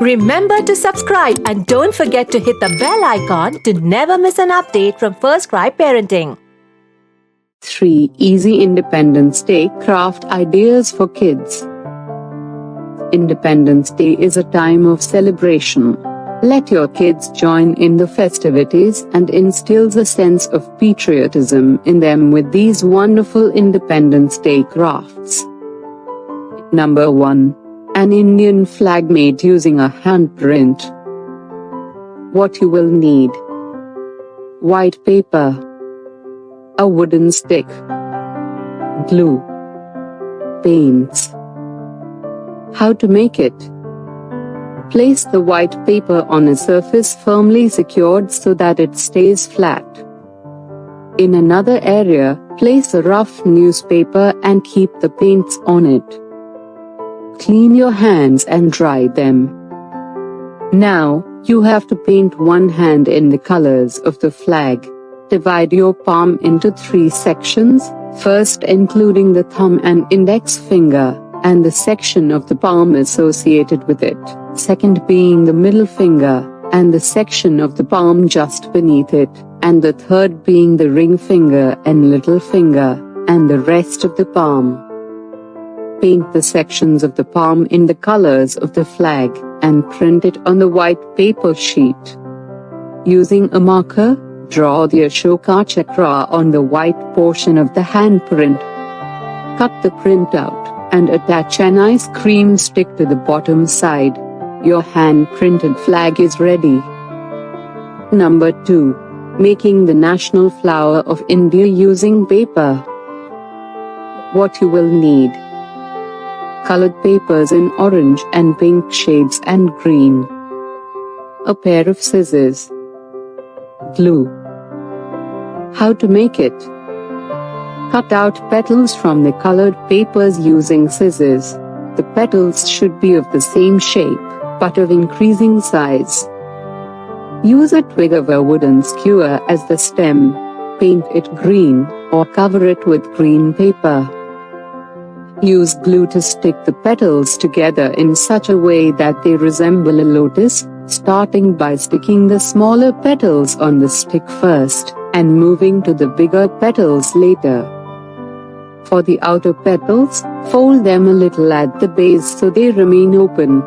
Remember to subscribe and don't forget to hit the bell icon to never miss an update from First Cry Parenting. 3 Easy Independence Day Craft Ideas for Kids. Independence Day is a time of celebration. Let your kids join in the festivities and instills a sense of patriotism in them with these wonderful Independence Day crafts. Number 1. An Indian flag made using a handprint. What you will need: white paper, a wooden stick, glue, paints. How to make it? Place the white paper on a surface firmly secured so that it stays flat. In another area, place a rough newspaper and keep the paints on it. Clean your hands and dry them. Now, you have to paint one hand in the colors of the flag. Divide your palm into 3 sections, first including the thumb and index finger, and the section of the palm associated with it, second being the middle finger, and the section of the palm just beneath it, and the third being the ring finger and little finger, and the rest of the palm. Paint the sections of the palm in the colors of the flag, and print it on the white paper sheet. Using a marker, draw the Ashoka Chakra on the white portion of the handprint. Cut the print out, and attach an ice cream stick to the bottom side. Your hand-printed flag is ready. Number 2. Making the national flower of India using paper. What you will need: colored papers in orange and pink shades and green, a pair of scissors, glue. How to make it? Cut out petals from the colored papers using scissors. The petals should be of the same shape, but of increasing size. Use a twig of a wooden skewer as the stem. Paint it green, or cover it with green paper. Use glue to stick the petals together in such a way that they resemble a lotus, starting by sticking the smaller petals on the stick first, and moving to the bigger petals later. For the outer petals, fold them a little at the base so they remain open.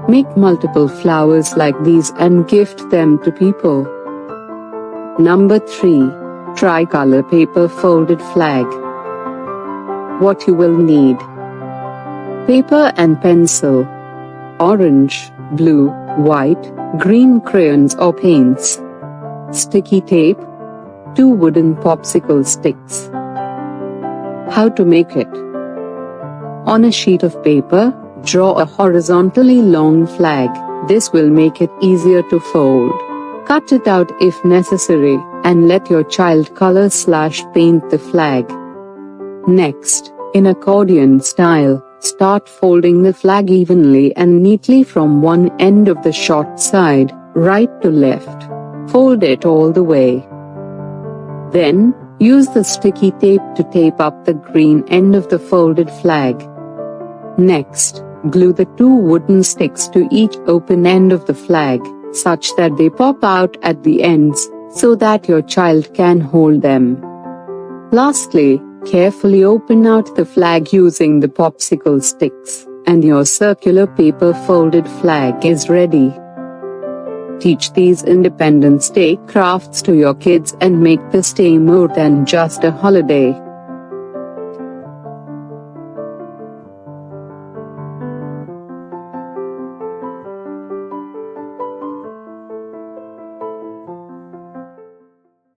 Make multiple flowers like these and gift them to people. Number 3. Tricolor paper folded flag. What you will need: paper and pencil, orange, blue, white, green crayons or paints, sticky tape, 2 wooden popsicle sticks. How to make it? On a sheet of paper, draw a horizontally long flag. This will make it easier to fold. Cut it out if necessary, and let your child color/paint the flag. Next, in accordion style, start folding the flag evenly and neatly from one end of the short side, right to left. Fold it all the way. Then, use the sticky tape to tape up the green end of the folded flag. Next, glue the 2 wooden sticks to each open end of the flag, such that they pop out at the ends, so that your child can hold them. Lastly, carefully open out the flag using the popsicle sticks, and your circular paper folded flag is ready. Teach these Independence Day crafts to your kids and make this day more than just a holiday.